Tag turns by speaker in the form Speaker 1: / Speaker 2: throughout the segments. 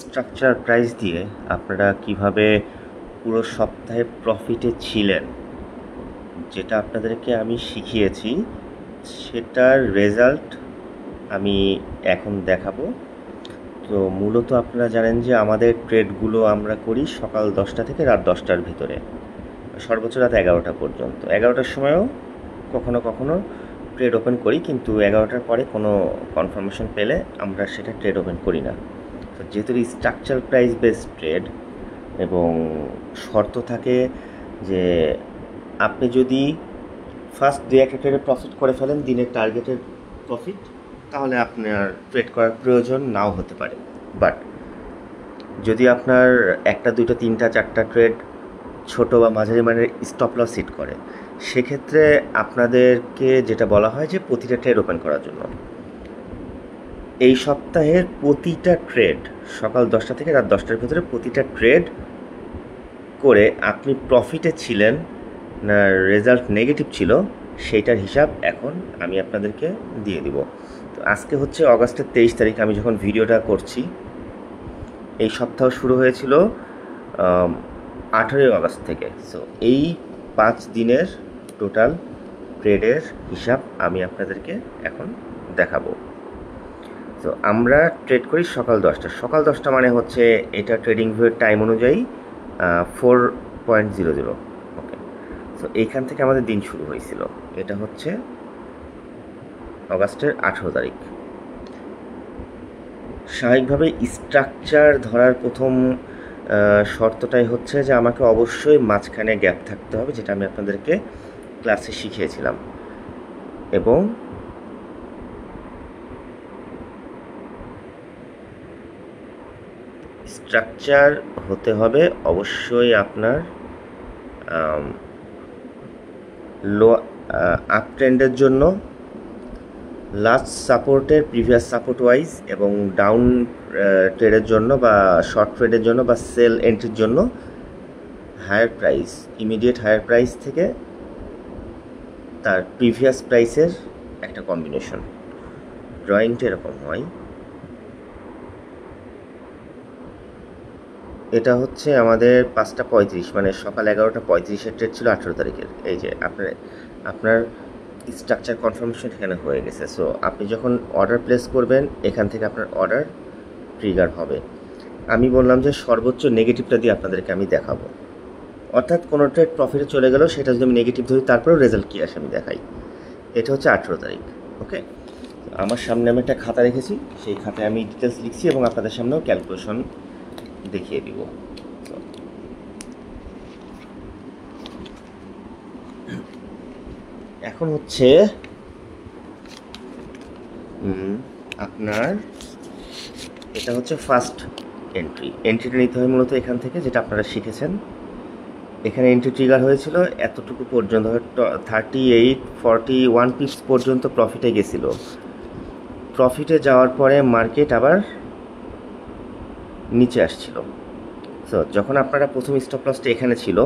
Speaker 1: Structure price দিয়ে আপনারা কিভাবে পুরো সপ্তাহে প্রফিটে ছিলেন, যেটা আপনাদেরকে আমি শিখিয়েছি সেটার রেজাল্ট আমি এখন দেখাবো। তো মূলত আপনারা জানেন যে আমাদের ট্রেডগুলো আমরা করি সকাল 10টা থেকে রাত 10টার ভিতরে, সর্বোচ্চ রাত 11টা পর্যন্ত। 11টার সময়ও কখনো কখনো ট্রেড ওপেন করি, কিন্তু 11টার পরে কোনো কনফার্মেশন পেলে আমরা সেটা ট্রেড ওপেন করি না। তো যেহেতু স্ট্রাকচার প্রাইস বেস ট্রেড এবং শর্ত থাকে যে আপনি যদি ফার্স্ট ডে একটা ট্রেডে প্রফিট করে ফেলেন দিনের টার্গেটের প্রফিট, তাহলে আপনার ট্রেড করার প্রয়োজন নাও হতে পারে। বাট যদি আপনার একটা দুটো তিনটা চারটা ট্রেড ছোট বা মাঝারি মানের স্টপ লস হিট করে, সেক্ষেত্রে আপনাদেরকে যেটা বলা হয় যে প্রতিটা ট্রেড ওপেন করার জন্য। এই সপ্তাহের প্রতিটা ট্রেড সকাল 10টা থেকে রাত 10টার ভিতরে প্রতিটা ট্রেড করে আপনি প্রফিটে ছিলেন না রেজাল্ট নেগেটিভ ছিল, সেইটার হিসাব এখন আমি আপনাদেরকে দিয়ে দিব। তো আজকে হচ্ছে অগাস্টের 23 তারিখ, আমি যখন ভিডিওটা করছি। এই সপ্তাহ শুরু হয়েছিল 18 আগস্ট থেকে। সো এই 5 দিনের টোটাল ট্রেডের হিসাব আমি আপনাদেরকে এখন দেখাবো। তো আমরা ট্রেড করি সকাল 10টা। সকাল 10টা মানে হচ্ছে এটা ট্রেডিং ভিউয়ের টাইম অনুযায়ী 4.00। ওকে, তো এইখান থেকে আমাদের দিন শুরু হয়েছিল। এটা হচ্ছে অগাস্টের 18 তারিখ। স্বাভাবিকভাবে স্ট্রাকচার ধরার প্রথম শর্তটাই হচ্ছে যে আমাকে অবশ্যই মাঝখানে গ্যাপ থাকতে হবে, যেটা আমি আপনাদেরকে ক্লাসে শিখিয়েছিলাম। এবং স্ট্রাকচার হতে হবে অবশ্যই আপনার লো আপ ট্রেন্ডের জন্য লাস্ট সাপোর্টের প্রিভিয়াস সাপোর্ট ওয়াইজ, এবং ডাউন ট্রেডের জন্য বা শর্ট ট্রেডের জন্য বা সেল এন্ট্রির জন্য higher price, immediate higher price থেকে তার প্রিভিয়াস প্রাইসের একটা কম্বিনেশন। ড্রয়িংটা এরকম হয়। এটা হচ্ছে আমাদের 5টা 35, মানে সকাল 11টা 35-এর ট্রেড ছিল 18 তারিখের। এই যে আপনার স্ট্রাকচার কনফার্মেশন এখানে হয়ে গেছে। সো আপনি যখন অর্ডার প্লেস করবেন, এখান থেকে আপনার অর্ডার ট্রিগার হবে। আমি বললাম যে সর্বোচ্চ নেগেটিভটা দিয়ে আপনাদেরকে আমি দেখাবো, অর্থাৎ কোনো ট্রেড প্রফিটে চলে গেলেও সেটা যদি আমি নেগেটিভ ধরি, তারপরেও রেজাল্ট কী আসে আমি দেখাই। এটা হচ্ছে 18 তারিখ। ওকে, আমার সামনে আমি একটা খাতা রেখেছি, সেই খাতায় আমি ডিটেলস লিখছি এবং আপনাদের সামনেও ক্যালকুলেশন দেখিয়ে দিব। এখন হচ্ছে আপনার এটা হচ্ছে ফার্স্ট এন্ট্রিটা নিতে হয় মূলত এখান থেকে, যেটা আপনারা শিখেছেন। এখানে এন্ট্রি ট্রিগার হয়েছিল এতটুকু পর্যন্ত, 38-41 পিপস পর্যন্ত প্রফিটে গেছিল। প্রফিটে যাওয়ার পরে মার্কেট আবার নিচে আসছিল। সো যখন আপনারা প্রথম স্টপ লসটা এখানে ছিল,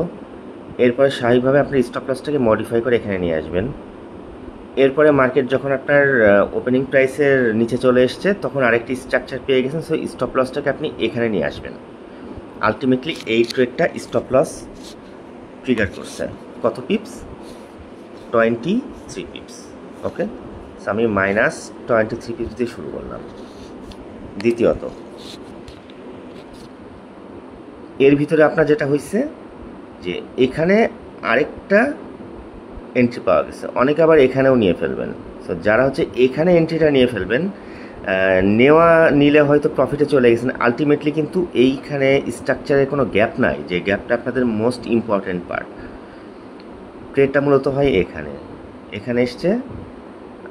Speaker 1: এরপরে স্বাভাবিকভাবে আপনার স্টপ লসটাকে মডিফাই করে এখানে নিয়ে আসবেন। এরপরে মার্কেট যখন আপনার ওপেনিং প্রাইসের নিচে চলে এসছে, তখন আরেকটি স্ট্রাকচার পেয়ে গেছেন। সো স্টপ লসটাকে আপনি এখানে নিয়ে আসবেন। আলটিমেটলি এই ট্রেডটা স্টপ লস ট্রিগার করছে কত পিপস? 23 পিপস। ওকে, সো আমি -23 পিপস দিয়ে শুরু করলাম। দ্বিতীয়ত, এর ভিতরে আপনার যেটা হয়েছে যে এখানে আরেকটা এন্ট্রি পাওয়া গেছে। অনেকে আবার এখানেও নিয়ে ফেলবেন। সো যারা হচ্ছে এখানে এন্ট্রিটা নিয়ে ফেলবেন, নিলে হয়তো প্রফিটে চলে গেছেন। আলটিমেটলি কিন্তু এইখানে স্ট্রাকচারের কোনো গ্যাপ নাই, যে গ্যাপটা আপনাদের মোস্ট ইম্পর্ট্যান্ট পার্ট। ট্রেডটা মূলত হয় এখানে এসছে,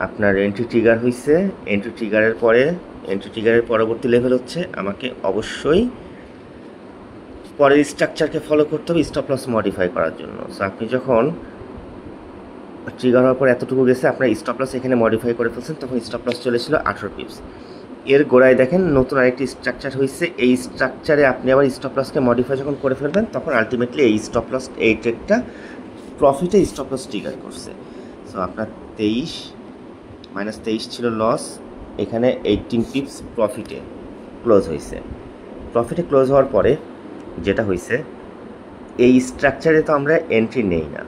Speaker 1: আপনার এন্ট্রি ট্রিগার হয়েছে। এন্ট্রি ট্রিগারের পরবর্তী লেভেল হচ্ছে আমাকে অবশ্যই পরের স্ট্রাকচারকে ফলো করতে হবে স্টপ লস মডিফাই করার জন্য। সো আপনি যখন ট্রিগার হওয়ার পর এতটুকু গেছে, আপনার স্টপ লস এখানে মডিফাই করে ফেলছেন, তখন স্টপ লস চলেছিল 18 পিপস। এর গোড়ায় দেখেন নতুন আরেকটি স্ট্রাকচার হয়েছে। এই স্ট্রাকচারে আপনি আবার স্টপ লসকে মডিফাই যখন করে ফেলবেন, তখন আলটিমেটলি এই স্টপ লস, এই ট্রেডটা প্রফিটে স্টপ লস ট্রিগার করছে। সো আপনার -23 ছিল লস, এখানে 18 পিপস প্রফিটে ক্লোজ হয়েছে। প্রফিটে ক্লোজ হওয়ার পরে যেটা হয়েছে, এই স্ট্রাকচারে তো আমরা এন্ট্রি নেই না।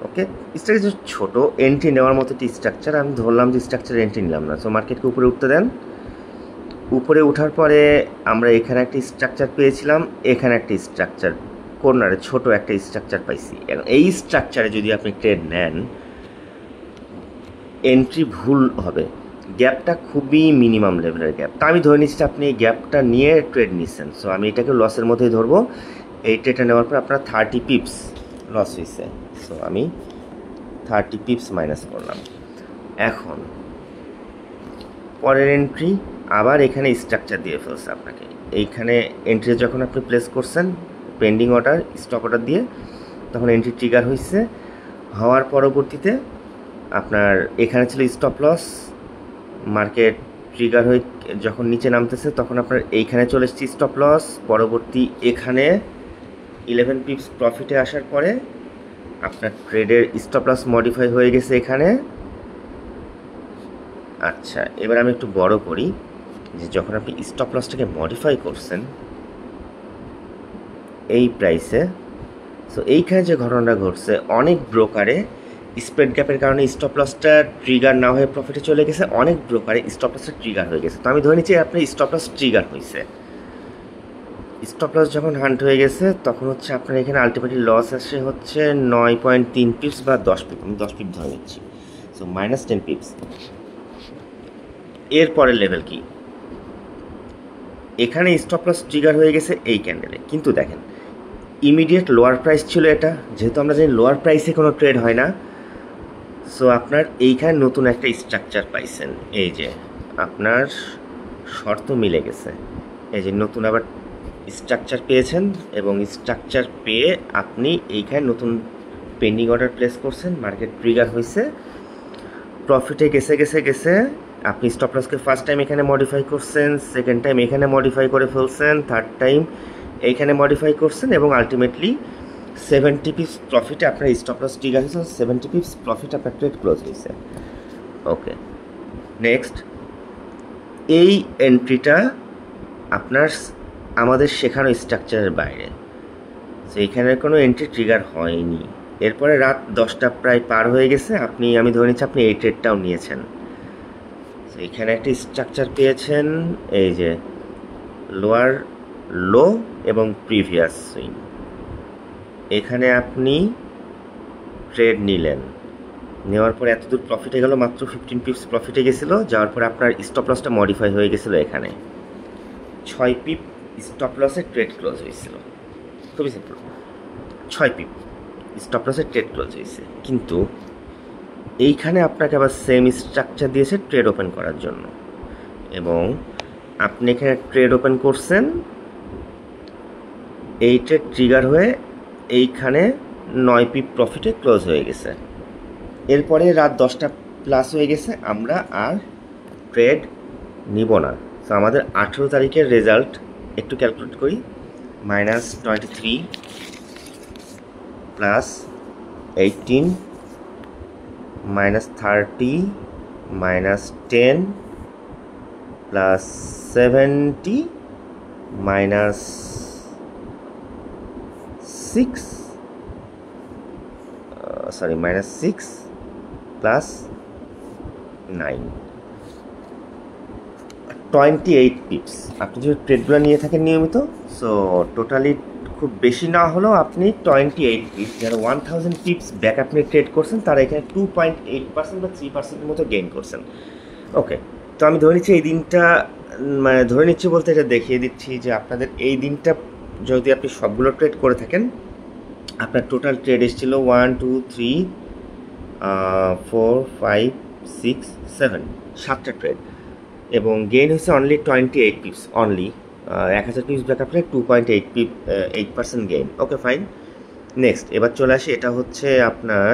Speaker 1: ওকে, স্ট্রাকচার ছোট, এন্ট্রি নেওয়ার মতো একটি স্ট্রাকচার, আমি ধরলাম যে স্ট্রাকচারে এন্ট্রি নিলাম না। সো মার্কেটকে উপরে উঠতে দেন। উপরে ওঠার পরে আমরা এখানে একটি স্ট্রাকচার পেয়েছিলাম, এখানে একটি স্ট্রাকচার কর্নারে ছোট একটা স্ট্রাকচার পাইছি। এই স্ট্রাকচারে যদি আপনি ট্রেড নেন, এন্ট্রি ভুল হবে, গ্যাপটা খুবই মিনিমাম লেভেলের গ্যাপ। তা আমি ধরে নিচ্ছি আপনি এই গ্যাপটা নিয়ে ট্রেড নিচ্ছেন। সো আমি এটাকে লসের মধ্যেই ধরবো। এই ট্রেডটা নেওয়ার পর আপনার 30 পিপস লস হয়েছে। সো আমি 30 পিপস মাইনাস করলাম। এখন পরের এন্ট্রি আবার এখানে স্ট্রাকচার দিয়ে ফেলছে আপনাকে। এইখানে এন্ট্রি যখন আপনি প্লেস করছেন পেন্ডিং অর্ডার, স্টপ অর্ডার দিয়ে, তখন এন্ট্রি ট্রিগার হয়েছে। হওয়ার পরবর্তীতে আপনার এখানে ছিল স্টপ লস, মার্কেট ট্রিগার হয়ে যখন নিচে নামতেছে তখন আপনার এইখানে চলে এসেছে স্টপ লস। পরবর্তী এখানে 11 পিপস প্রফিটে আসার পরে আপনার ট্রেডের স্টপ লস মডিফাই হয়ে গেছে এখানে। আচ্ছা, এবার আমি একটু বড় করি, যে যখন আপনি স্টপ লসটাকে মডিফাই করছেন এই প্রাইসে, সো এইখানে যে ঘটনাটা ঘটছে, অনেক ব্রোকারে স্প্রেড গ্যাপের কারণে স্টপ লসটা ট্রিগার না হয়ে প্রফিটে চলে গেছে, অনেক ব্রোকারে স্টপ লসটা ট্রিগার হয়ে গেছে। তো আমি ধরে নিচ্ছি আপনি স্টপ লস ট্রিগার হয়েছে। স্টপ লস যখন হান্ট হয়ে গেছে তখন হচ্ছে আপনার এখানে আলটিমেটলি লস আসে হচ্ছে 9.3 পিপস বা 10 পিপ, আমি 10 পিপ ধরে নিচ্ছি। So -10 pips. এরপরের লেভেল কি, এখানে স্টপ লস ট্রিগার হয়ে গেছে এই ক্যান্ডেলে, কিন্তু দেখেন ইমিডিয়েট লোয়ার প্রাইস ছিল এটা, যেহেতু আমরা জানি লোয়ার প্রাইসে কোনো ট্রেড হয় না। সো আপনার এইখানে নতুন একটা স্ট্রাকচার পাইছেন, এই যে আপনার শর্ত মিলে গেছে, এই যে নতুন আবার স্ট্রাকচার পেয়েছেন, এবং স্ট্রাকচার পেয়ে আপনি এইখানে নতুন পেন্ডিং অর্ডার প্লেস করছেন, মার্কেট ট্রিগার হয়েছে, প্রফিটে গেছে। আপনি স্টপ লসকে ফার্স্ট টাইম এখানে মডিফাই করছেন, সেকেন্ড টাইম এখানে মডিফাই করে ফেলছেন, থার্ড টাইম এইখানে মডিফাই করছেন, এবং আলটিমেটলি 70 পিপস প্রফিটে আপনার স্টপ লস ট্রিগার হয়েছে, 70 পিপস প্রফিট আপনার ট্রেড ক্লোজ হয়েছে। ওকে, নেক্সট এই এন্ট্রিটা আপনার আমাদের শেখানো স্ট্রাকচারের বাইরে, সো এইখানে কোনো এন্ট্রি ট্রিগার হয়নি। এরপরে রাত 10টা প্রায় পার হয়ে গেছে, আমি ধরে নিচ্ছি আপনি এই ট্রেডটাও নিয়েছেন। সো এখানে একটি স্ট্রাকচার পেয়েছেন, এই যে লোয়ার লো এবং প্রিভিয়াস সুইং, এখানে আপনি ট্রেড নিলেন, নেওয়ার পরে এতদূর প্রফিটে গেল, মাত্র 15 পিপস প্রফিটে গেছিলো, যাওয়ার পরে আপনার স্টপ লসটা মডিফাই হয়ে গেছিলো, এখানে 6 পিপ স্টপ লসে ট্রেড ক্লোজ হয়েছিল। খুবই সিম্পল, 6 পিপ স্টপ লসে ট্রেড ক্লোজ হয়েছে, কিন্তু এইখানে আপনাকে আবার সেম স্ট্রাকচার দিয়েছে ট্রেড ওপেন করার জন্য, এবং আপনি এখানে ট্রেড ওপেন করছেন, এই ট্রেড ট্রিগার হয়ে এইখানে 9 পিপ প্রফিটে ক্লোজ হয়ে গেছে। এরপরে রাত 10টা প্লাস হয়ে গেছে, আমরা আর ট্রেড নিব না। তো আমাদের 18 তারিখের রেজাল্ট একটু ক্যালকুলেট করি, -23 প্লাস 18 -30 -10 প্লাস 70 -6 প্লাস 9, 28 পিপস। আপনি যদি ট্রেডগুলো নিয়ে থাকেন নিয়মিত, সো টোটালি খুব বেশি না হলেও আপনি 28 পিপস, যারা 1000 পিপস ব্যাক আপনি ট্রেড করছেন, তারা এখানে 2.8% বা 3% মতো গেইন করছেন। ওকে, তো আমি ধরে নিচ্ছি এই দিনটা, মানে ধরে নিচ্ছি বলতে এটা দেখিয়ে দিচ্ছি যে আপনাদের এই দিনটা যদি আপনি সবগুলো ট্রেড করে থাকেন, আপনার টোটাল ট্রেড এসেছিল 1 2 3 4 5 6 7, 7টা ট্রেড, এবং গেইন হচ্ছে only 28 pips, only 1000 pips back আপনি 2.8% গেইন। ওকে, ফাইন। নেক্সট এবার চলে আসি, এটা হচ্ছে আপনার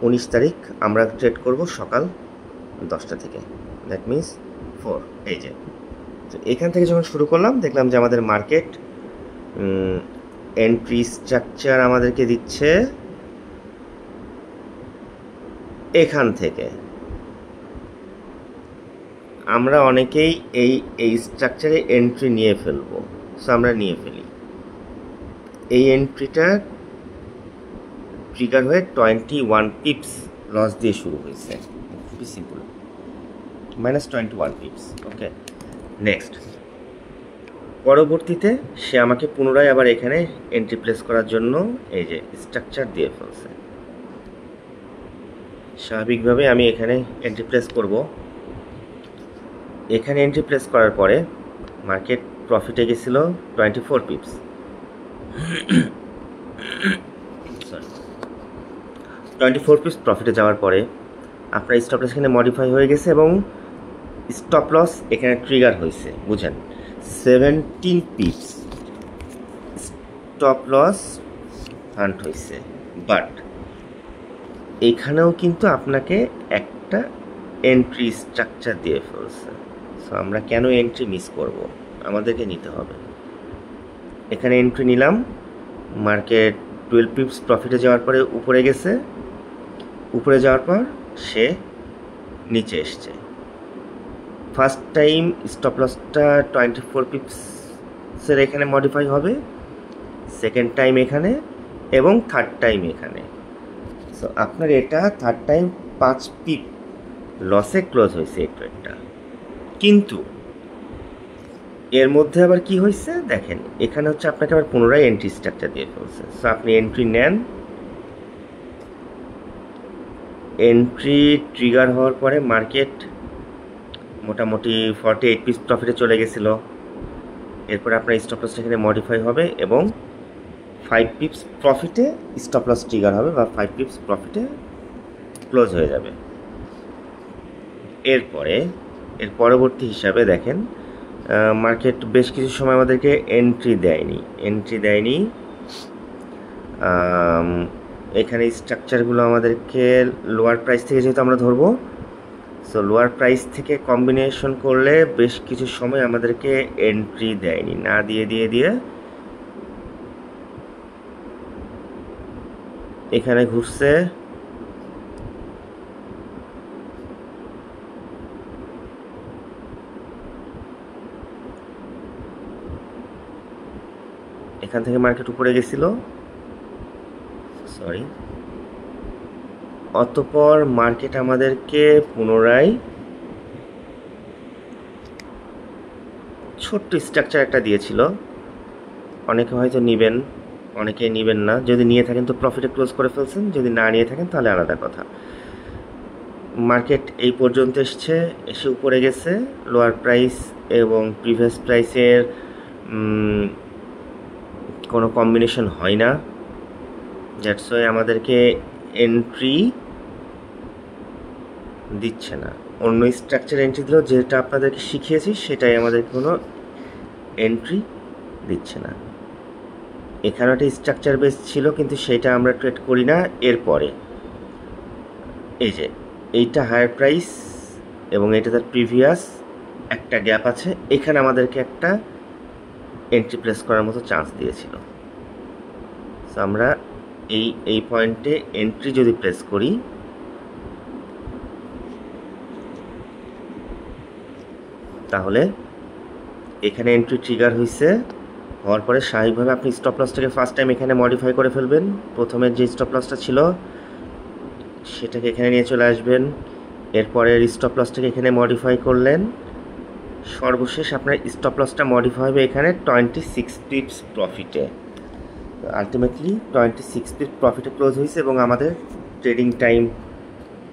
Speaker 1: 19 তারিখ, আমরা ট্রেড করব সকাল 10টা থেকে, দ্যাট মিনস 4। এই যে তো এখান থেকে যখন শুরু করলাম, দেখলাম যে আমাদের মার্কেট এন্ট্রি স্ট্রাকচার আমাদেরকে দিচ্ছে এখান থেকে আমরা অনেকেই এই স্ট্রাকচারে এন্ট্রি নিয়ে ফেলবো। সো আমরা নিয়ে ফেলি। এই এন্ট্রিটা ট্রিগার হয়ে 21 পিপস লস দিয়ে শুরু হয়েছে, খুবই সিম্পল, -21 পিপস। ওকে, নেক্সট। পরবর্তীতে সে আমাকে পুনরায় আবার এখানে এন্ট্রি প্লেস করার জন্য এই যে স্ট্রাকচার দিয়ে ফেলছে। স্বাভাবিকভাবে আমি এখানে এন্ট্রি প্লেস করব। এখানে এন্ট্রি প্লেস করার পরে মার্কেট প্রফিটে গেছিল 24 পিপস, সরি 24 পিপস প্রফিটে যাওয়ার পরে আপনার স্টপ লস এখানে মডিফাই হয়ে গেছে এবং স্টপ লস এখানে ট্রিগার হয়েছে, বুঝেন, 17 পিপস স্টপ লস হান্ট হয়েছে। বাট এখানেও কিন্তু আপনাকে একটা এন্ট্রি স্ট্রাকচার দিয়ে ফেলছে। সো আমরা কেন এন্ট্রি মিস করব, আমাদেরকে নিতে হবে। এখানে এন্ট্রি নিলাম, মার্কেট 12 পিপস প্রফিটে যাওয়ার পরে উপরে গেছে, উপরে যাওয়ার পর সে নিচে এসছে। ফার্স্ট টাইম স্টপ লসটা 24 পিপসের এখানে মডিফাই হবে, সেকেন্ড টাইম এখানে এবং থার্ড টাইম এখানে। সো আপনার এটা থার্ড টাইম 5 পিপ লসে ক্লোজ হয়েছে এই ট্রেডটা। কিন্তু এর মধ্যে আবার কি হয়েছে দেখেন, এখানে হচ্ছে আপনাকে আবার পুনরায় এন্ট্রি স্ট্রাকচার দিয়ে ফেলছে। সো আপনি এন্ট্রি নেন, এন্ট্রি ট্রিগার হওয়ার পরে মার্কেট মোটামুটি 48 পিস প্রফিটে চলে গেছিলো। এরপর আপনার স্টপ লসটা এখানে মডিফাই হবে এবং 5 পিপস প্রফিটে স্টপ লস ট্রিগার হবে বা 5 পিপস প্রফিটে ক্লোজ হয়ে যাবে। এরপরে এর পরবর্তী হিসাবে দেখেন, মার্কেট বেশ কিছু সময় আমাদেরকে এন্ট্রি দেয়নি। এখানে স্ট্রাকচারগুলো আমাদেরকে লোয়ার প্রাইস থেকে যেহেতু আমরা ধরবো, সো লোয়ার প্রাইস থেকে কম্বিনেশন করলে বেশ কিছু সময় আমাদেরকে এন্ট্রি দেয়নি, না দিয়ে এখানে ঘুরছে। এখান থেকে মার্কেট উপরে গেছিল, সরি, অতঃপর মার্কেট আমাদেরকে পুনরায় ছোট্ট স্ট্রাকচার একটা দিয়েছিল। অনেকে হয়তো নেবেন, অনেকে নেবেন না। যদি নিয়ে থাকেন তো প্রফিটে ক্লোজ করে ফেলছেন, যদি না নিয়ে থাকেন তাহলে আলাদা কথা। মার্কেট এই পর্যন্ত এসে উপরে গেছে, লোয়ার প্রাইস এবং প্রিভিয়াস প্রাইসের কোনো কম্বিনেশন হয় না, দ্যাটস ওয়াই আমাদেরকে এন্ট্রি দিচ্ছে না। অন্য স্ট্রাকচার এন্ট্রি দিলেও যেটা আপনাদেরকে শিখিয়েছি সেটাই আমাদের কোনো এন্ট্রি দিচ্ছে না। এখানে একটা স্ট্রাকচার বেস ছিল কিন্তু সেটা আমরা ট্রেড করি না। এরপরে এই যে এইটা হায়ার প্রাইস এবং এটা তার প্রিভিয়াস একটা গ্যাপ আছে, এখানে আমাদেরকে একটা এন্ট্রি প্লেস করার মতো চান্স দিয়েছিল। সো আমরা এই পয়েন্টে এন্ট্রি যদি প্লেস করি তাহলে এখানে এন্ট্রি ট্রিগার হওয়ার পরে স্বাভাবিকভাবে আপনি স্টপ লসটাকে ফার্স্ট টাইম এখানে মডিফাই করে ফেলবেন। প্রথমে যে স্টপ লসটা ছিল সেটাকে এখানে নিয়ে চলে আসবেন, এরপরের স্টপ লসটাকে এখানে মডিফাই করলেন, সর্বশেষ আপনার স্টপ লসটা মডিফাই হবে এখানে 26 পিপস প্রফিটে। আলটিমেটলি 26 পিপস প্রফিটে ক্লোজ হয়েছে এবং আমাদের ট্রেডিং টাইম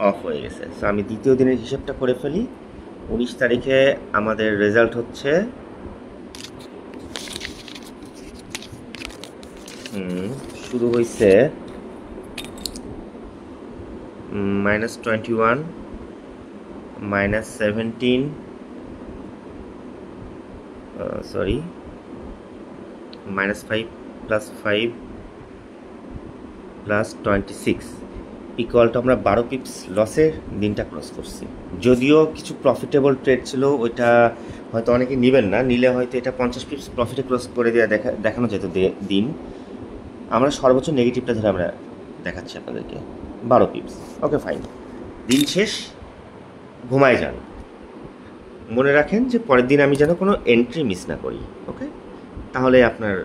Speaker 1: অফ হয়ে গেছে। সো আমি দ্বিতীয় দিনের হিসেবটা করে ফেলি। 19 তারিখে আমাদের রেজাল্ট হচ্ছে শুরু হয়েছে -21, -17, সরি -5 + 5 + 26 ইকুয়াল টু আমরা 12 পিপস লসের দিনটা ক্লোজ করছি। যদিও কিছু প্রফিটেবল ট্রেড ছিল, ওইটা হয়তো অনেকে নেবেন না, নিলে হয়তো এটা 50 পিপস প্রফিটে ক্লোজ করে দেওয়া দেখানো যেত দিন। আমরা সর্বোচ্চ নেগেটিভটা ধরে আমরা দেখাচ্ছি আপনাদেরকে 12 পিপস। ওকে ফাইন, দিন শেষ, ঘুমায় যান। মনে রাখেন যে পরের দিন আমি যেন কোনো এন্ট্রি মিস না করি। ওকে, তাহলে আপনার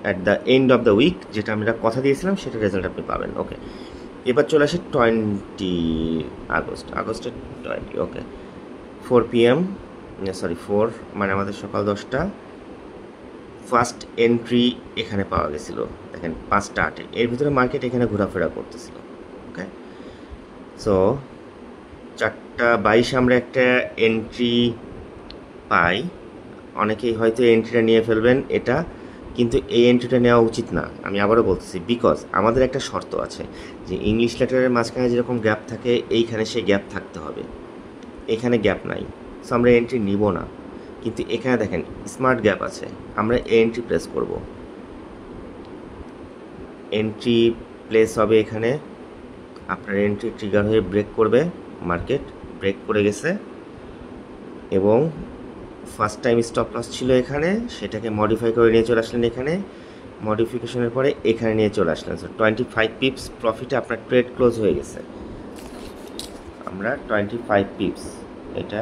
Speaker 1: at the end of the week যেটা আমরা কথা দিয়েছিলাম সেটা রেজাল্ট আপনি পাবেন। ওকে, এবার চলে আসি আগস্টের 20। ওকে, 4 PM, সরি 4 মানে আমাদের সকাল 10টা। ফার্স্ট এন্ট্রি এখানে পাওয়া গেছিলো, দেখেন 5টা 8-এ। এর ভিতরে মার্কেট এখানে ঘোরাফেরা করতেছিল। ওকে, সো 4টা 22 আমরা একটা এন্ট্রি পাই। অনেকেই হয়তো এন্ট্রিটা নিয়ে ফেলবেন এটা, কিন্তু এই এন্ট্রিটা নেওয়া উচিত না। আমি আবারও বলতেছি, বিকজ আমাদের একটা শর্ত আছে যে ইংলিশ লেটারের মাঝখানে যেরকম গ্যাপ থাকে এইখানে সেই গ্যাপ থাকতে হবে। এখানে গ্যাপ নাই, সো আমরা এন্ট্রি নিব না। কিন্তু এখানে দেখেন স্মার্ট গ্যাপ আছে, আমরা এন্ট্রি প্লেস করব। এন্ট্রি প্লেস হবে এখানে, আপনার এন্ট্রি ট্রিগার হয়ে ব্রেক করবে, মার্কেট ব্রেক করে গেছে এবং ফার্স্ট টাইম স্টপ লস ছিল এখানে, সেটাকে মডিফাই করে নিয়ে চলে আসলেন এখানে। মডিফিকেশনের পরে এখানে নিয়ে চলে আসলেন। সো 25 পিপস প্রফিটে আপনার ট্রেড ক্লোজ হয়ে গেছে। আমরা 25 পিপস, এটা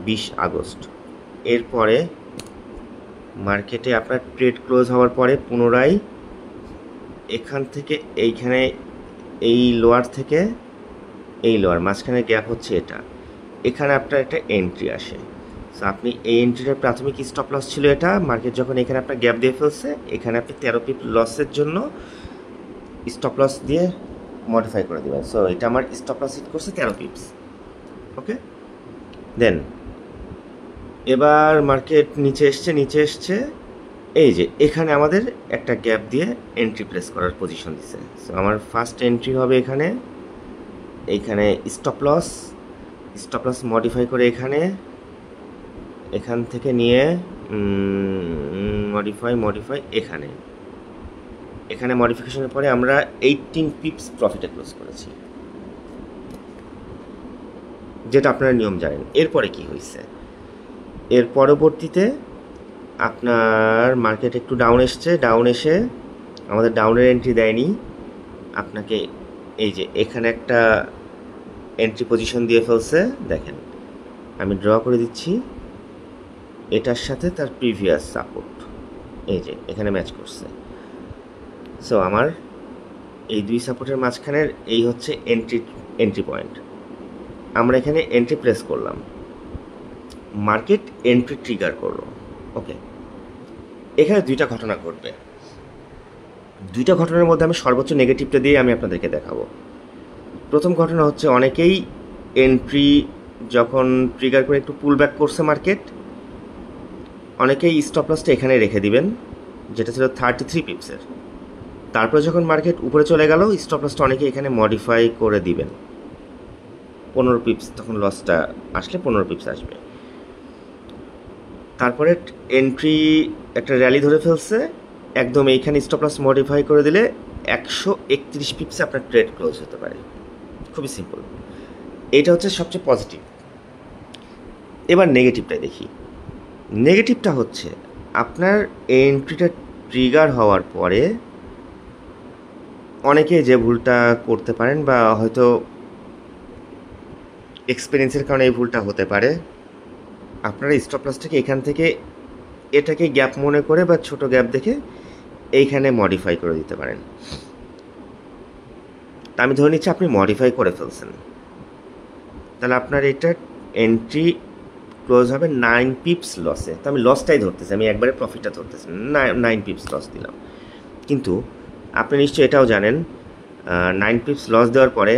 Speaker 1: 20 আগস্ট। এরপরে মার্কেটে আপনার ট্রেড ক্লোজ হওয়ার পরে পুনরায় এখান থেকে এইখানে এই লোয়ার থেকে এই লোয়ার মাঝখানে গ্যাপ হচ্ছে এটা, এখানে আপনার একটা এন্ট্রি আসে। সো আপনি এই এন্ট্রিটার প্রাথমিক স্টপ লস ছিল এটা। মার্কেট যখন এখানে আপনার গ্যাপ দিয়ে ফেলছে, এখানে আপনি 13 পিপ লসের জন্য স্টপ লস দিয়ে মডিফাই করে দেবেন। সো এটা আমার স্টপ লস হিট করছে 13 পিপস। ওকে, দেন এবার মার্কেট নিচে এসছে, এই যে এখানে আমাদের একটা গ্যাপ দিয়ে এন্ট্রি প্লেস করার পজিশন দিচ্ছে। সো আমার ফার্স্ট এন্ট্রি হবে এইখানে স্টপ লস মডিফাই করে এখান থেকে নিয়ে মডিফাই এখানে মডিফিকেশনের পরে আমরা 18 পিপস প্রফিটে ক্লোজ করেছি, যেটা আপনারা নিয়ম জানেন। এরপরে কি হয়েছে, এর পরবর্তীতে আপনার মার্কেট একটু ডাউন এসে আমাদের ডাউনের এন্ট্রি দেয়নি আপনাকে। এই যে এখানে একটা এন্ট্রি পজিশন দিয়ে ফেলছে, দেখেন আমি ড্র করে দিচ্ছি, এটার সাথে তার প্রিভিয়াস সাপোর্ট এই যে এখানে ম্যাচ করছে। সো আমার এই দুই সাপোর্টের মাঝখানের এই হচ্ছে এন্ট্রি পয়েন্ট। আমরা এখানে এন্ট্রি প্লেস করলাম, মার্কেট এন্ট্রি ট্রিগার করলো। ওকে, এখানে দুইটা ঘটনা ঘটবে। দুইটা ঘটনার মধ্যে আমি সর্বোচ্চ নেগেটিভটা দিয়ে আমি আপনাদেরকে দেখাবো। প্রথম ঘটনা হচ্ছে, অনেকেই এন্ট্রি যখন ট্রিগার করে একটু পুল ব্যাক করছে মার্কেট, অনেকেই স্টপ লসটা এখানে রেখে দিবেন, যেটা ছিল 33 পিপসের। তারপরে যখন মার্কেট উপরে চলে গেল, স্টপ লসটা অনেকে এখানে মডিফাই করে দিবেন 15 পিপস, তখন লসটা আসলে 15 পিপস আসবে। তারপরে এন্ট্রি একটা র্যালি ধরে ফেলছে, একদম এইখানে স্টপ লস মডিফাই করে দিলে 131 পিপসে আপনার ট্রেড ক্লোজ হতে পারে। খুবই সিম্পল, এইটা হচ্ছে সবচেয়ে পজিটিভ। এবার নেগেটিভটাই দেখি। নেগেটিভটা হচ্ছে, আপনার এন্ট্রিটা ট্রিগার হওয়ার পরে অনেকে যে ভুলটা করতে পারেন, বা হয়তো এক্সপিরিয়েন্সের কারণে এই ভুলটা হতে পারে, আপনারা স্টপ লসটাকে এখান থেকে এটাকে গ্যাপ মনে করে বা ছোট গ্যাপ দেখে এইখানে মডিফাই করে দিতে পারেন। তা আমি ধরে নিচ্ছি আপনি মডিফাই করে ফেলছেন, তাহলে আপনার এটা এন্ট্রি ক্লোজ হবে 9 পিপস লসে। তো আমি লসটাই ধরতেছি, আমি একবারে প্রফিটটা ধরতেছি, 9 পিপস লস দিলাম। কিন্তু আপনি নিশ্চয়ই এটাও জানেন, 9 পিপস লস দেওয়ার পরে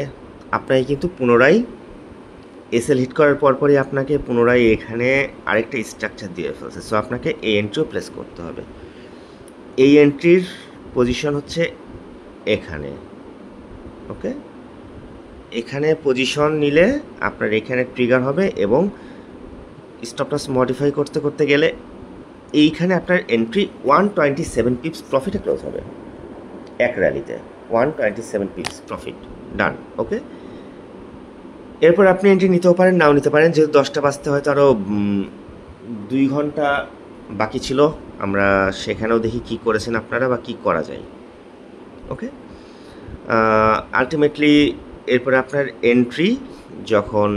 Speaker 1: আপনাকে কিন্তু পুনরায় এসএল হিট করার পরপরই আপনাকে পুনরায় এখানে আরেকটা স্ট্রাকচার দিয়ে ফেলছে। সো আপনাকে এই এন্ট্রিও প্লেস করতে হবে। এই এন্ট্রির পজিশন হচ্ছে এখানে। ওকে, এখানে পজিশন নিলে আপনার এখানে ট্রিগার হবে এবং স্টপ লস মডিফাই করতে গেলে এইখানে আপনার এন্ট্রি 127 পিপস প্রফিটে ক্লোজ হবে এক র্যালিতে। 127 পিপস প্রফিট, ডান। ওকে, এরপর আপনি এন্ট্রি নিতেও পারেন, নাও নিতে পারেন, যেহেতু 10টা বাজতে হয়তো আরও 2 ঘন্টা বাকি ছিল। আমরা সেখানেও দেখি কি করেছেন আপনারা বা কি করা যায়। ওকে, আলটিমেটলি এরপরে আপনার এন্ট্রি যখন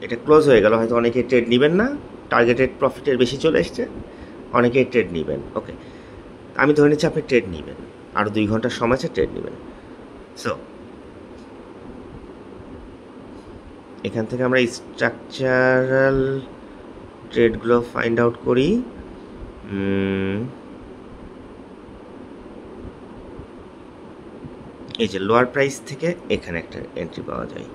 Speaker 1: এটা ক্লোজ হয়ে গেল, হয়তো অনেকে ট্রেড নেবেন না, টার্গেটেড প্রফিটের বেশি চলে এসছে, অনেকেই ট্রেড নেবেন। ওকে, আমি ধরে নিচ্ছি আপনি ট্রেড নেবেন, আরও 2 ঘন্টার সময় আছে, ট্রেড নেবেন। সো এখান থেকে আমরা স্ট্রাকচারাল ট্রেডগুলো ফাইন্ড আউট করি। এই যে লোয়ার প্রাইস থেকে এখানে একটা এন্ট্রি পাওয়া যায়।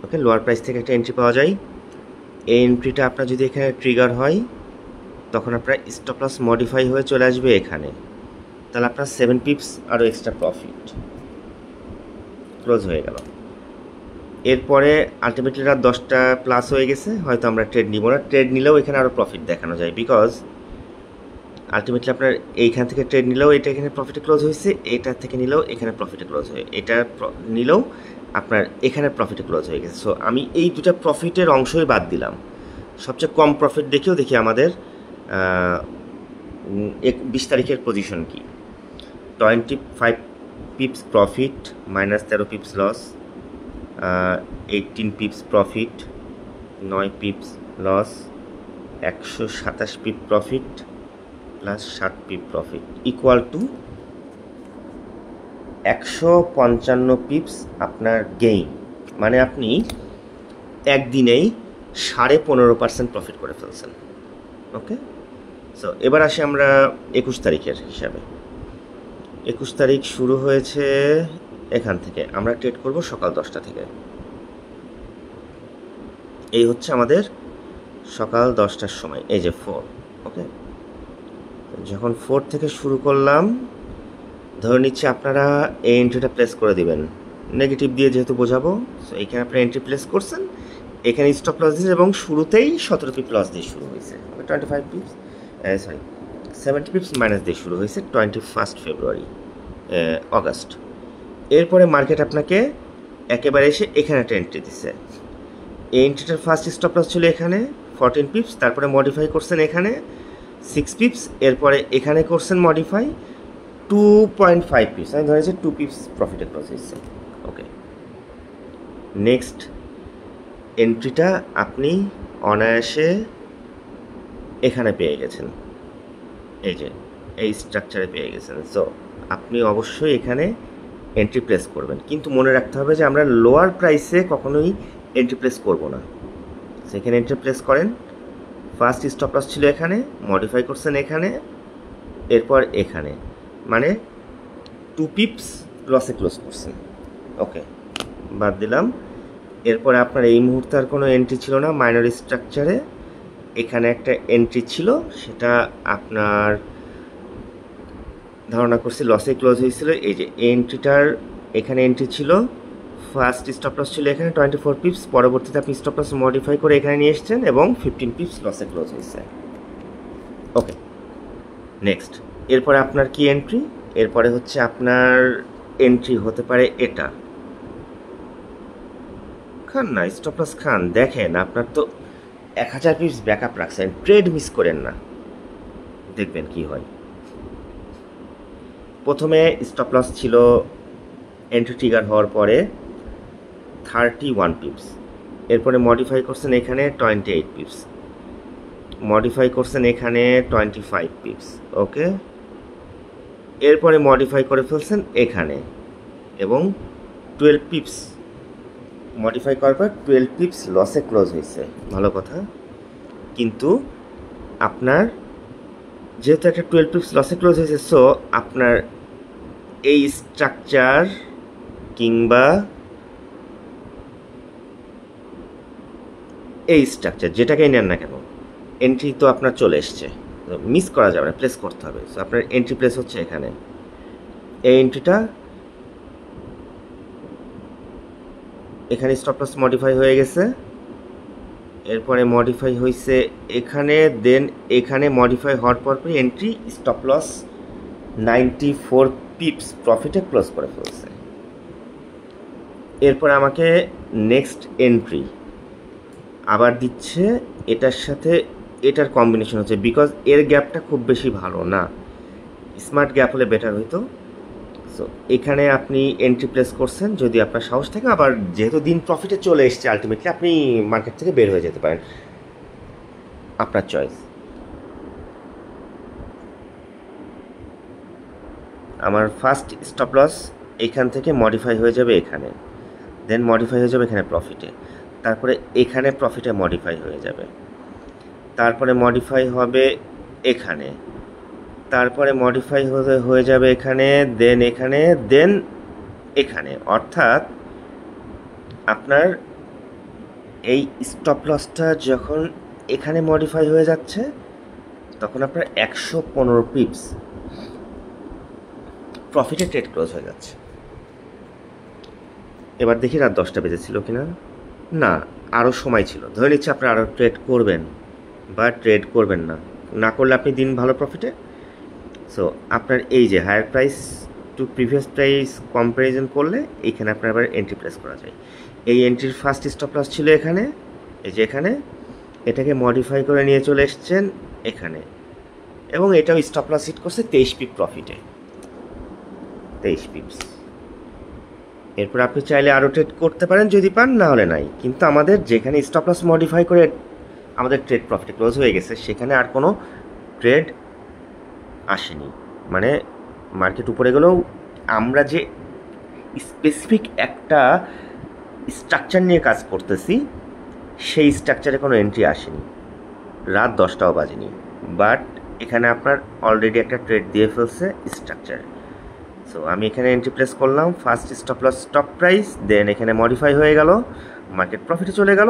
Speaker 1: ওকে, লোয়ার প্রাইস থেকে একটা এন্ট্রি পাওয়া যায়। এই এন্ট্রিটা আপনার যদি এখানে ট্রিগার হয়, তখন আপনার স্টপ লস মডিফাই হয়ে চলে আসবে এখানে, তাহলে আপনার 7 পিপস আরও এক্সট্রা প্রফিট ক্লোজ হয়ে গেল। এরপরে আলটিমেটলি রাত 10টা প্লাস হয়ে গেছে, হয়তো আমরা ট্রেড নিব না, ট্রেড নিলেও এখানে আরও প্রফিট দেখানো যায়, বিকজ আলটিমেটলি আপনার এইখান থেকে ট্রেড নিলেও এটা এখানে প্রফিটে ক্লোজ হয়েছে, এটা থেকে নিলেও এখানে প্রফিটে ক্লোজ হয়ে, এটা নিলেও আপনার এখানে প্রফিটে ক্লোজ হয়ে গেছে। সো আমি এই দুটা প্রফিটের অংশই বাদ দিলাম। সবচেয়ে কম প্রফিট দেখেও দেখি আমাদের 20 তারিখের পজিশন কি। 25 pips profit, -13 pips loss, 18 pips profit, 9 pips loss, 127 pip profit plus 7 pip profit equal to 155 pips আপনার গেইন। মানে আপনি একদিনেই 15.5% প্রফিট করে ফেলছেন। ওকে, সো এবার আসি আমরা 21 তারিখের হিসাবে। 21 তারিখ শুরু হয়েছে এখান থেকে, আমরা ট্রেড করব সকাল 10টা থেকে। এই হচ্ছে আমাদের সকাল 10টার সময়, এই যে 4। ওকে, যখন 4 থেকে শুরু করলাম, ধরে নিচ্ছি আপনারা এই এন্ট্রিটা প্লেস করে দিবেন, নেগেটিভ দিয়ে যেহেতু বোঝাবো। সো এখানে আপনারা এন্ট্রি প্লেস করছেন, এখানে স্টপ লস দিয়েছে এবং শুরুতেই 17 পিপ লস দিয়ে শুরু হয়েছে। 25 পিপস, সরি 70 পিপস মাইনাস দিয়ে শুরু হয়েছে 21 ফেব্রুয়ারি, অগাস্ট। এরপরে মার্কেট আপনাকে একেবারে এসে এখানে একটা এন্ট্রি দিচ্ছে। এই এন্ট্রিটার ফার্স্ট স্টপ লস ছিল এখানে 14 পিপস, তারপরে মডিফাই করছেন এখানে 6 পিপস, এরপরে এখানে করছেন মডিফাই 2.5 পিপস, আমি ধরেছি 2 পিপস প্রফিটে ক্লোজ হয়েছে। ওকে, নেক্সট এন্ট্রিটা আপনি অনায়াসে এখানে পেয়ে গেছেন, এই যে এই স্ট্রাকচারে পেয়ে গেছেন। সো আপনি অবশ্যই এখানে এন্ট্রি প্লেস করবেন, কিন্তু মনে রাখতে হবে যে আমরা লোয়ার প্রাইসে কখনোই এন্ট্রি প্লেস করব না। সেখানে এন্ট্রি প্লেস করেন, ফার্স্ট স্টপ লস ছিল এখানে, মডিফাই করছেন এখানে, এরপর এখানে, মানে 2 পিপস লসে ক্লোজ করছেন। ওকে, বাদ দিলাম। এরপরে আপনার এই মুহূর্তে আর কোনো এন্ট্রি ছিল না মাইনর স্ট্রাকচারে, এখানে একটা এন্ট্রি ছিল, সেটা আপনার ধারণা করছি লসে ক্লোজ হয়েছিল। এই যে এন্ট্রিটার এখানে এন্ট্রি ছিল, ফার্স্ট স্টপ লস ছিল এখানে 24 পিপস, পরবর্তীতে আপনি স্টপ লস মডিফাই করে এখানে নিয়ে এসছেন এবং 15 পিপস লসে ক্লোজ হয়েছে। ওকে, নেক্সট এরপরে আপনার কি এন্ট্রি? এরপরে হচ্ছে আপনার এন্ট্রি হতে পারে এটা, খান না স্টপ লস খান, দেখেন আপনার তো 1000 পিপস ব্যাকআপ রাখছেন, ট্রেড মিস করেন না, দেখবেন কি হয়। প্রথমে স্টপ লস ছিল এন্ট্রি ট্রিগার হওয়ার পরে 31 পিপস, এরপরে মডিফাই করছেন এখানে 28 পিপস, মডিফাই করছেন এখানে 25 পিপস। ওকে, এরপরে মডিফাই করে ফেলছেন এখানে এবং 12 পিপস মডিফাই করার পর 12 পিপস লসে ক্লোজ হয়েছে, ভালো কথা। কিন্তু আপনার যেহেতু একটা 12 পিপস লসে ক্লোজ হয়েছে, সো আপনার এই স্ট্রাকচার কিংবা এই স্ট্রাকচার যেটাকেই নেন না কেন, এন্ট্রি তো আপনার চলে এসছে, মিস করা যাবে না, প্লেস করতে হবে। সো আপনার এন্ট্রি প্লেস হচ্ছে এখানে, এই এন্ট্রিটা এখানে স্টপ লস মডিফাই হয়ে গেছে, এরপরে মডিফাই হয়েছে এখানে, দেন এখানে মডিফাই হওয়ার পর এন্ট্রি স্টপ লস 94 পিপস প্রফিটে ক্লোজ করে ফেলছে। এরপর আমাকে নেক্সট এন্ট্রি আবার দিচ্ছে, এটার সাথে এটার কম্বিনেশন হচ্ছে, বিকজ এর গ্যাপটা খুব বেশি ভালো না, স্মার্ট গ্যাপ হলে বেটার হইতো। সো এখানে আপনি এন্ট্রি প্লেস করছেন যদি আপনার সাহস থাকে, আবার যেহেতু দিন প্রফিটে চলে এসছে আলটিমেটলি আপনি মার্কেট থেকে বের হয়ে যেতে পারেন, আপনার চয়েস। আমার ফার্স্ট স্টপ লস এইখান থেকে মডিফাই হয়ে যাবে এখানে, দেন মডিফাই হয়ে যাবে এখানে প্রফিটে, তারপরে এখানে প্রফিটে মডিফাই হয়ে যাবে, তারপরে মডিফাই হবে এখানে, তারপরে মডিফাই হয়ে যাবে এখানে, দেন এখানে, দেন এখানে। অর্থাৎ আপনার এই স্টপ লসটা যখন এখানে মডিফাই হয়ে যাচ্ছে তখন আপনার 115 পিপস প্রফিটে ট্রেড ক্লোজ হয়ে যাচ্ছে। এবার দেখি রাত 10টা বেজেছিল কিনা, না আরও সময় ছিল, ধরে নিচ্ছে আপনার আরও ট্রেড করবেন বা ট্রেড করবেন না, না করলে আপনি দিন ভালো প্রফিটে। সো আপনার এই যে higher price to previous price comparison করলে এইখানে আপনার আবার এন্ট্রি প্লেস করা যায়। এই এন্ট্রির ফার্স্ট স্টপ লস ছিল এখানে, এই যে এখানে, এটাকে মডিফাই করে নিয়ে চলে এসছেন এখানে, এবং এটাও স্টপ লস হিট করছে 23 পিপ প্রফিটে, 23 পিপস। এরপর আপনি চাইলে আরও ট্রেড করতে পারেন যদি পান, না হলে নাই। কিন্তু আমাদের যেখানে স্টপ লস মডিফাই করে আমাদের ট্রেড প্রফিটে ক্লোজ হয়ে গেছে সেখানে আর কোনো ট্রেড আসেনি, মানে মার্কেট উপরে গেলেও আমরা যে স্পেসিফিক একটা স্ট্রাকচার নিয়ে কাজ করতেছি সেই স্ট্রাকচারে কোনো এন্ট্রি আসেনি, রাত 10টাও বাজেনি, বাট এখানে আপনার অলরেডি একটা ট্রেড দিয়ে ফেলছে স্ট্রাকচার। সো আমি এখানে এন্ট্রি প্লেস করলাম, first stop loss stop price, then এখানে মডিফাই হয়ে গেল, মার্কেট প্রফিটে চলে গেল,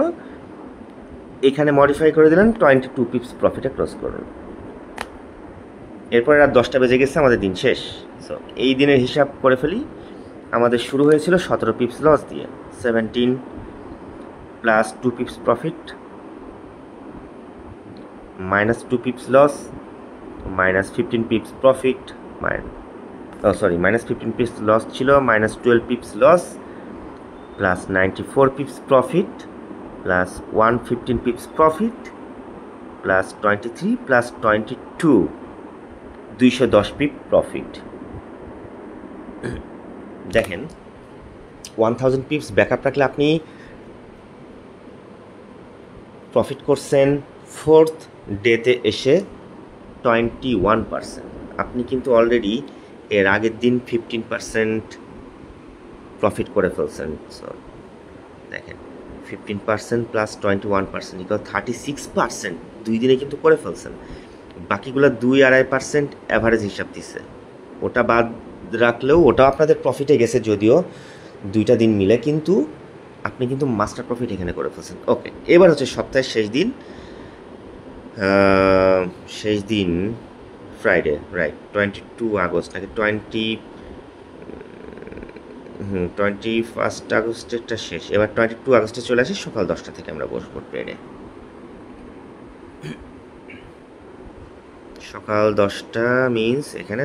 Speaker 1: এখানে মডিফাই করে দিলেন 22 পিপস প্রফিটে ক্লোজ করুন। এরপরে রাত 10টা বেজে গেছে, আমাদের দিন শেষ। সো এই দিনের হিসাব করে ফেলি, আমাদের শুরু হয়েছিল 17 পিপস লস দিয়ে, 17 plus 2 pips profit, minus 2 pips loss, minus 15 pips profit, minus 15 pips loss ছিল, minus 12 pips loss, plus 94 pips profit, plus 115 pips profit, plus 23 plus 22 210 pip profit. দেখেন 1000 পিপস ব্যাকআপ রাখলে আপনি প্রফিট করছেন ফোর্থ ডেতে এসে 21%। আপনি কিন্তু অলরেডি এর আগের দিন 15% প্রফিট করে ফেলছেন। সো দেখেন 15% প্লাস 21% ইকুয়াল 36%, 2 দিনে কিন্তু করে ফেলছেন। বাকিগুলো 2-2.5% অ্যাভারেজ হিসাব দিচ্ছে, ওটা বাদ রাখলেও ওটা আপনাদের প্রফিটে গেছে যদিও 2টা দিন মিলে, কিন্তু আপনি কিন্তু মাস্টার প্রফিট এখানে করে ফেলছেন। ওকে, এবার হচ্ছে সপ্তাহের শেষ দিন ফ্রাইডে, রাইট, 22 আগস্ট নাকি 21 আগস্টেরটা শেষ, এবার 22 আগস্টে চলে আসি, সকাল 10টা থেকে আমরা বসবো ট্রেডে। সকাল 10টা মিনস এখানে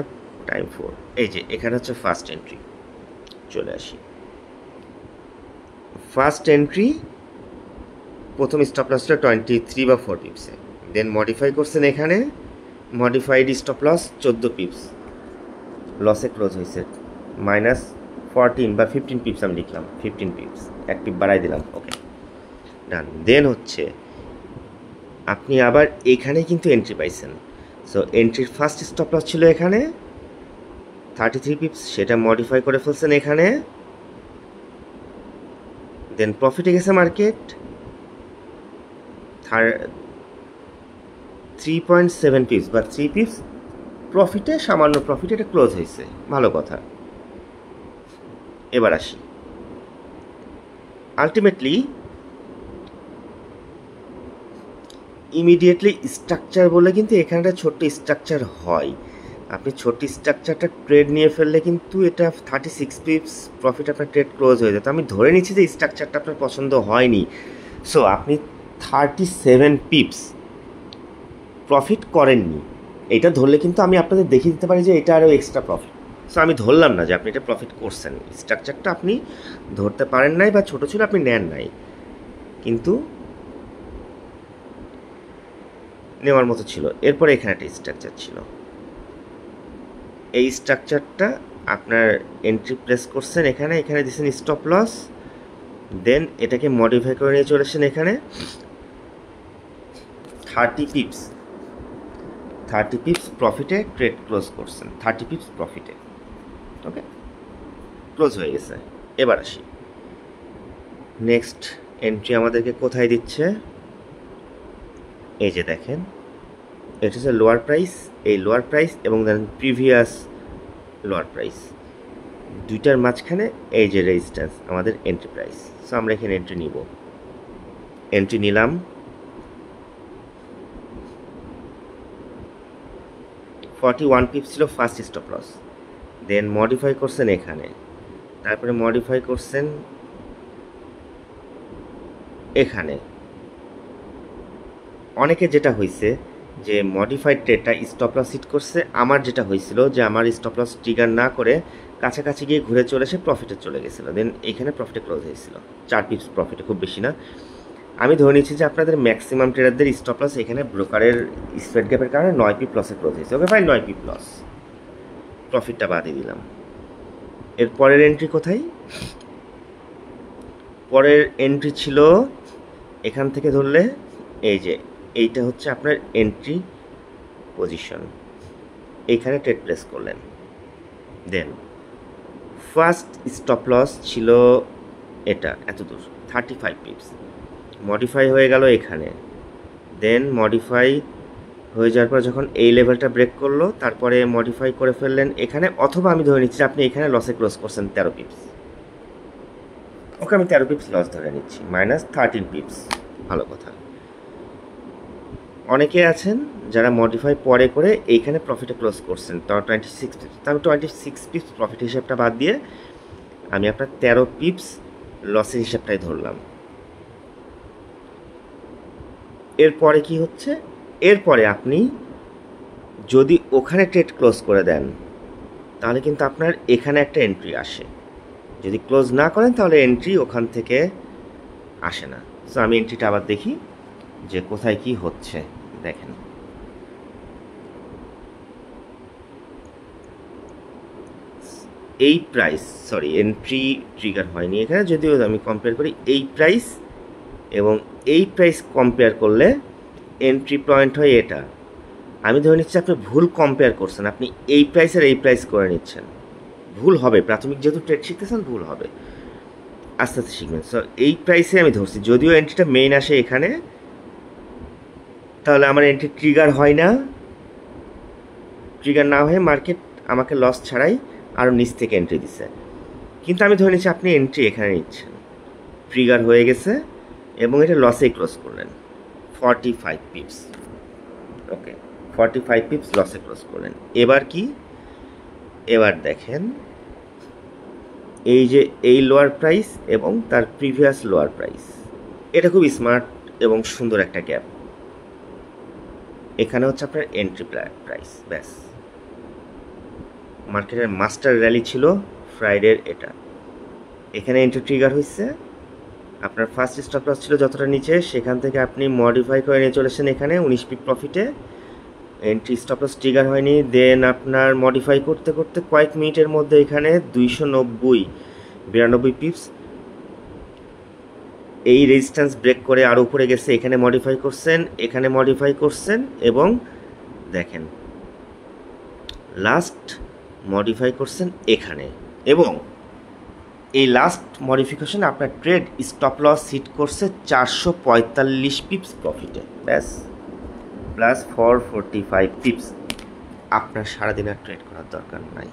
Speaker 1: টাইম 4, এই যে এখানে হচ্ছে ফার্স্ট এন্ট্রি, চলে আসি। ফার্স্ট এন্ট্রি প্রথম স্টপ লস ছিল 23 বা 4 পিপসে, দেন মডিফাই করছেন এখানে, মডিফাইড স্টপ লস 14 পিপস লসে ক্লোজ হয়েছে, মাইনাস 14 বা 15 পিপস আমি লিখলাম, 15 পিপস, 1 পিপ বাড়াই দিলাম। ওকে, ডান। দেন হচ্ছে আপনি আবার এখানে কিন্তু এন্ট্রি পাইছেন। সো এন্ট্রির ফার্স্ট স্টপ লস ছিল এখানে 33 পিপস, সেটা মডিফাই করে ফেলছেন এখানে, দেন প্রফিটে গেছে মার্কেট 3.7 পিপস বা 3 পিপস প্রফিটে, সামান্য প্রফিটে এটা ক্লোজ হয়েছে, ভালো কথা। এবার আসি, আলটিমেটলি ইমিডিয়েটলি স্ট্রাকচার বলে কিন্তু এখানে একটা ছোট্ট স্ট্রাকচার হয়, আপনি ছোট্ট স্ট্রাকচারটা ট্রেড নিয়ে ফেললে কিন্তু এটা 36 পিপস প্রফিট আপনার ট্রেড ক্লোজ হয়ে যেত। আমি ধরে নিচ্ছি যে স্ট্রাকচারটা আপনার পছন্দ হয়নি, সো আপনি 37 পিপস প্রফিট করেননি, এটা ধরলে কিন্তু আমি আপনাদের দেখিয়ে দিতে পারি যে এটা আরও এক্সট্রা প্রফিট। সো আমি ধরলাম না যে আপনি এটা প্রফিট করছেন, স্ট্রাকচারটা আপনি ধরতে পারেন নাই বা ছোটো ছিল আপনি নেন নাই, কিন্তু নেওয়ার মতো ছিল। এরপরে এখানে একটা স্ট্রাকচার ছিল, এই স্ট্রাকচারটা আপনার এন্ট্রি প্লেস করছেন এখানে, এখানে দিচ্ছেন স্টপ লস, দেন এটাকে মডিফাই করে নিয়ে চলে এসেছেন এখানে 30 পিপস প্রফিটে ট্রেড ক্লোজ করছেন, 30 পিপস প্রফিটে। ওকে, ক্লোজ হয়ে গেছে। এবার আসি নেক্সট এন্ট্রি আমাদেরকে কোথায় দিচ্ছে, এই যে দেখেন এটা হচ্ছে লোয়ার প্রাইস, এই লোয়ার প্রাইস এবং দেন প্রিভিয়াস লোয়ার প্রাইস, দুইটার মাঝখানে এই যে রেজিস্ট্যান্স আমাদের এন্ট্রি প্রাইস। সো আমরা এখানে এন্ট্রি নিব, এন্ট্রি নিলাম, 41 পিপস ছিল ফার্স্ট স্টপ লস, দেন মডিফাই করছেন এখানে, তারপরে মডিফাই করছেন এখানে। অনেকে যেটা হয়েছে যে মডিফাইড ট্রেডটা স্টপ লস হিট করছে, আমার যেটা হয়েছিল যে আমার স্টপ লস ট্রিগার না করে কাছাকাছি গিয়ে ঘুরে চলে এসে প্রফিটে চলে গেছিলো, দেন এখানে প্রফিটে ক্লোজ হয়েছিল 4 পিপস প্রফিটে, খুব বেশি না। আমি ধরে নিচ্ছি যে আপনাদের ম্যাক্সিমাম ট্রেডারদের স্টপ লস এখানে ব্রোকারের স্প্রেড গ্যাপের কারণে 9 পিপ লসে ক্লোজ হয়েছে। ওকে ফাইন, 9 পিপ লস, প্রফিটটা বাদে দিলাম। এর পরের এন্ট্রি কোথায়, পরের এন্ট্রি ছিল এখান থেকে ধরলে এই যে এইটা হচ্ছে আপনার এন্ট্রি পজিশন, এইখানে ট্রেড প্লেস করলেন, দেন ফার্স্ট স্টপ লস ছিল এটা এত দূর 35 পিপস, মডিফাই হয়ে গেল এখানে, দেন মডিফাই হয়ে যাওয়ার পর যখন এই লেভেলটা ব্রেক করলো তারপরে মডিফাই করে ফেললেন এখানে, অথবা আমি ধরে নিচ্ছি আপনি এখানে লসে ক্লোজ করছেন 13 পিপস। ওকে, আমি 13 পিপস লস ধরে নিচ্ছি, -13 পিপস, ভালো কথা। অনেকে আছেন যারা মডিফাই পরে করে এইখানে প্রফিটে ক্লোজ করছেন, তো 26 পিপস, তো আমি 26 পিপস প্রফিট হিসাবটা বাদ দিয়ে আমি আপনার 13 পিপস লসের হিসাবটাই ধরলাম। এরপরে কি হচ্ছে, এরপরে আপনি যদি ওখানে ট্রেড ক্লোজ করে দেন তাহলে কিন্তু আপনার এখানে একটা এন্ট্রি আসে, যদি ক্লোজ না করেন তাহলে এন্ট্রি ওখান থেকে আসে না। সো আমি এন্ট্রিটা আবার দেখি যে কোথায় কি হচ্ছে। দেখেন এই প্রাইস, সরি এন্ট্রি ট্রিগার হয়নি এখানে, যদিও আমি কম্পেয়ার করি এই প্রাইস এবং এই প্রাইস কম্পেয়ার করলে এন্ট্রি পয়েন্ট হয় এটা। আমি ধরে নিচ্ছি আপনি ভুল কম্পেয়ার করছেন, আপনি এই প্রাইসের এই প্রাইস করে নিচ্ছেন, ভুল হবে, প্রাথমিক যেহেতু ট্রেড শিখতেছেন ভুল হবে, আস্তে আস্তে শিখবেন। সো এই প্রাইসে আমি ধরছি, যদিও এন্ট্রিটা মেইন আসে এখানে, তাহলে আমার এন্ট্রি ট্রিগার হয় না, ট্রিগার না হয়ে মার্কেট আমাকে লস ছাড়াই আরও নিচ থেকে এন্ট্রি দিছে, কিন্তু আমি ধরে নিচ্ছি আপনি এন্ট্রি এখানে নিচ্ছেন, ট্রিগার হয়ে গেছে এবং এটা লসেই ক্লোজ করলেন 45 পিপস। ওকে, 45 পিপস লসে ক্লোজ করলেন। এবার কি, এবার দেখেন এই যে এই লোয়ার প্রাইস এবং তার প্রিভিয়াস লোয়ার প্রাইস, এটা খুব স্মার্ট এবং সুন্দর একটা গ্যাপ, এখানে হচ্ছে আপনার এন্ট্রি প্রাইস। ব্যাস, মার্কেটের মাস্টার র্যালি ছিল ফ্রাইডের এটা, এখানে এন্ট্রি ট্রিগার হয়েছে, আপনার ফার্স্ট স্টপ লস ছিল যতটা নিচে সেখান থেকে আপনি মডিফাই করে নিয়ে চলেছেন এখানে 19 পিপ প্রফিটে, এন্ট্রি স্টপ লস ট্রিগার হয়নি, দেন আপনার মডিফাই করতে করতে কয়েক মিনিটের মধ্যে এখানে 292 পিপস এই রেজিস্ট্যান্স ব্রেক করে আরও উপরে গেছে, এখানে মডিফাই করছেন, এখানে মডিফাই করছেন এবং দেখেন লাস্ট মডিফাই করছেন এখানে, এবং এই লাস্ট মডিফিকেশন আপনার ট্রেড স্টপ লস হিট করছে 445 পিপস প্রফিটে। ব্যাস, প্লাস 445 পিপস। আপনার সারাদিন আর ট্রেড করার দরকার নাই,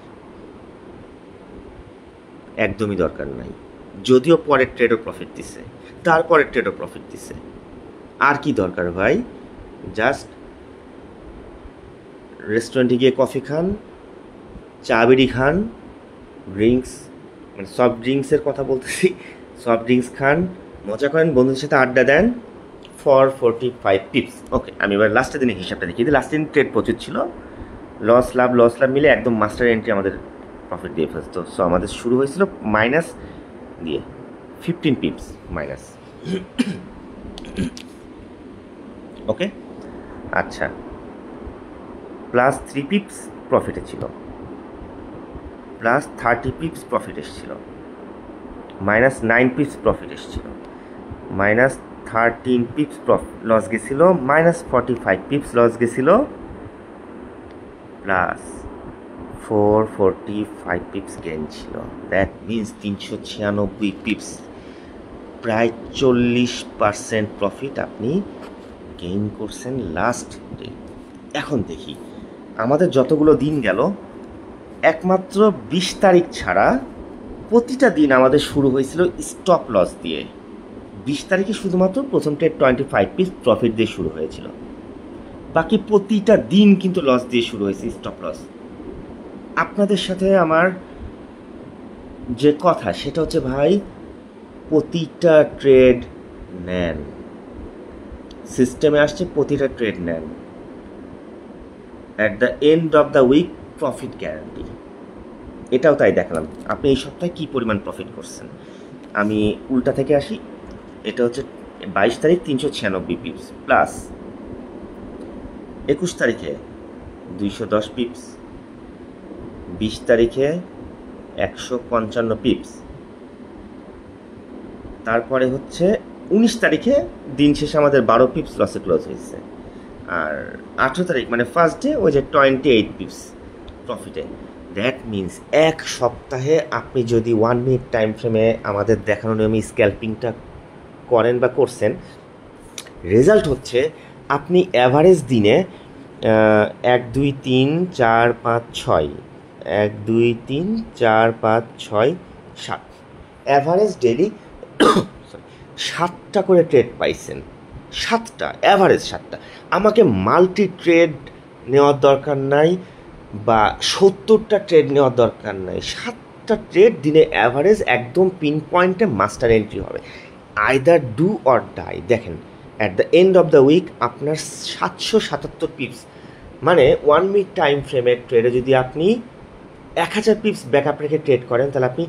Speaker 1: একদমই দরকার নাই। যদিও পরের ট্রেডও প্রফিট দিছে, তারপরের ট্রেডও প্রফিট দিছে, আর কি দরকার ভাই? জাস্ট রেস্টুরেন্টে গিয়ে কফি খান, চা বিড়ি খান, ড্রিঙ্কস মানে সফট ড্রিঙ্কসের কথা বলতেছি, সফট ড্রিঙ্কস খান, মজা করেন, বন্ধুদের সাথে আড্ডা দেন, ফর 45 পিপস। ওকে, আমি এবার লাস্টের দিনে হিসাবটা দেখি। লাস্টের দিন ট্রেড প্রচুর ছিল, লস লাভ মিলে একদম মাস্টার এন্ট্রি আমাদের প্রফিট দিয়ে ফেলতো। সো আমাদের শুরু হয়েছিল মাইনাস দিয়ে 15 পিপস মাইনাস। ওকে, আচ্ছা, প্লাস 3 পিপস প্রফিটে ছিল, প্লাস 30 পিপস প্রফিট এসেছিল, মাইনাস 9 পিপস প্রফিট এসেছিল, মাইনাস 13 পিপস লস গেছিল, মাইনাস 45 পিপস লস গেছিল, প্লাস 445 পিপস গেইন ছিল। দ্যাট মিনস 396 পিপস, প্রায় 40% প্রফিট আপনি গেইন করছেন লাস্ট ডে। এখন দেখি আমাদের যতগুলো দিন গেল, একমাত্র 20 তারিখ ছাড়া প্রতিটা দিন আমাদের শুরু হয়েছিল স্টপ লস দিয়ে। 20 তারিখে শুধুমাত্র প্রথম ট্রেড 25 পিস প্রফিট দিয়ে শুরু হয়েছিল, বাকি প্রতিটা দিন কিন্তু লস দিয়ে শুরু হয়েছে, স্টপ লস। আপনাদের সাথে আমার যে কথা সেটা হচ্ছে, ভাই প্রতিটা ট্রেড নেন, সিস্টেমে আসছে প্রতিটা ট্রেড নেন, at the end of the week profit guarantee. এটাও তাই দেখালাম। আপনি এই সপ্তাহে কী পরিমাণ প্রফিট করছেন। আমি উল্টা থেকে আসি, এটা হচ্ছে 22 তারিখ 396 পিপস, প্লাস 21 তারিখে 210 পিপস, 20 তারিখে 155 পিপস, তারপরে হচ্ছে 19 তারিখে দিন শেষে আমাদের 12 পিপস লসে ক্লোজ হয়েছে, আর 18 তারিখ মানে ফার্স্ট ডে ওই যে 28 পিপস প্রফিটে। দ্যাট মিনস এক সপ্তাহে আপনি যদি 1 মিনিট টাইম ফ্রেমে আমাদের দেখানো নিয়মে স্ক্যাল্পিংটা করেন বা করছেন, রেজাল্ট হচ্ছে আপনি অ্যাভারেজ দিনে 1 2 3 4 5 6 1 2 3 4 5 6 7 অ্যাভারেজ ডেলি 7টা করে ট্রেড পাইছেন। 7টা অ্যাভারেজ, 7টা। আমাকে মাল্টি ট্রেড নেওয়ার দরকার নাই বা 70টা ট্রেড নেওয়ার দরকার নাই। 7টা ট্রেড দিনে অ্যাভারেজ একদম পিন পয়েন্টে মাস্টার এন্ট্রি হবে। Either do or die. দেখেন at the end of the week আপনার 777 পিপস, মানে 1 মিনিট টাইম ফ্রেমের ট্রেডে যদি আপনি 1000 পিপস ব্যাকআপ রেখে ট্রেড করেন, তাহলে আপনি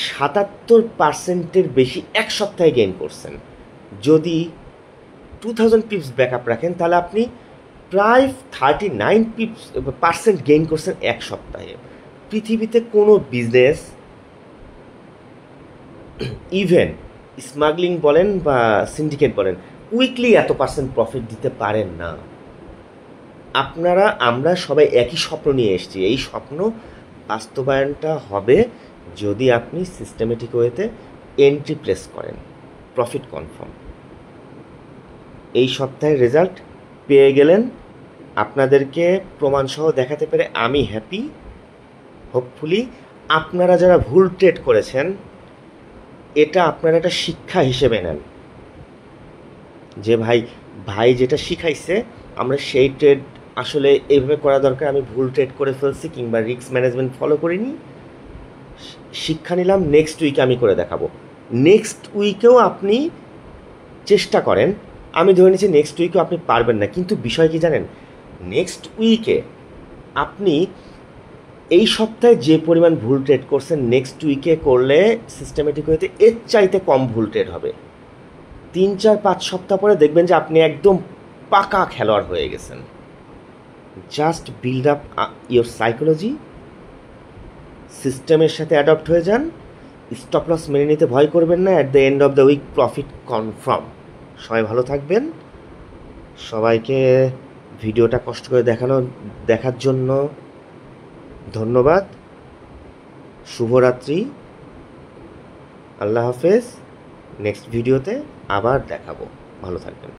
Speaker 1: 77%-এর বেশি এক সপ্তাহে গেইন করছেন। যদি 2000 পিপস ব্যাকআপ রাখেন, তাহলে আপনি প্রায় 39% গেইন করছেন এক সপ্তাহে। পৃথিবীতে কোনো বিজনেস, ইভেন স্মাগলিং বলেন বা সিন্ডিকেট বলেন, উইকলি এত পার্সেন্ট প্রফিট দিতে পারেন না। আমরা সবাই একই স্বপ্ন নিয়ে এসেছি। এই স্বপ্ন বাস্তবায়নটা হবে যদি আপনি সিস্টেমেটিক ওয়েতে এন্ট্রি প্লেস করেন। Profit confirm. এই সপ্তাহের রেজাল্ট পেয়ে গেলেন, আপনাদেরকে প্রমাণসহ দেখাতে পেরে আমি হ্যাপি। হোপফুলি আপনারা যারা ভুল ট্রেড করেছেন, এটা আপনারা একটা শিক্ষা হিসেবে নেন যে ভাই যেটা শিখাইছে আমরা সেই ট্রেড আসলে এইভাবে করা দরকার। আমি ভুল ট্রেড করে ফেলছি কিংবা রিস্ক ম্যানেজমেন্ট ফলো করিনি, শিক্ষা নিলাম। নেক্সট উইকে আমি করে দেখাবো। নেক্সট উইকেও আপনি চেষ্টা করেন। আমি ধরে নিচ্ছি নেক্সট উইকেও আপনি পারবেন না, কিন্তু বিষয় কি জানেন, নেক্সট উইকে আপনি এই সপ্তাহে যে পরিমাণ ভুল ট্রেড করছেন, নেক্সট উইকে করলে সিস্টেমেটিক ওয়েতে এর চাইতে কম ভুল ট্রেড হবে। 3 4 5 সপ্তাহ পরে দেখবেন যে আপনি একদম পাকা খেলোয়াড় হয়ে গেছেন। Just build up your psychology, সিস্টেমের সাথে অ্যাডপ্ট হয়ে যান, স্টপ লস মেনে নিতে ভয় করবেন না। At the end of the week profit confirm. সবাই ভালো থাকবেন। সবাইকে ভিডিওটা কষ্ট করে দেখার জন্য ধন্যবাদ। শুভরাত্রি, আল্লাহ হাফেজ। নেক্সট ভিডিওতে আবার দেখাবো। ভালো থাকবেন।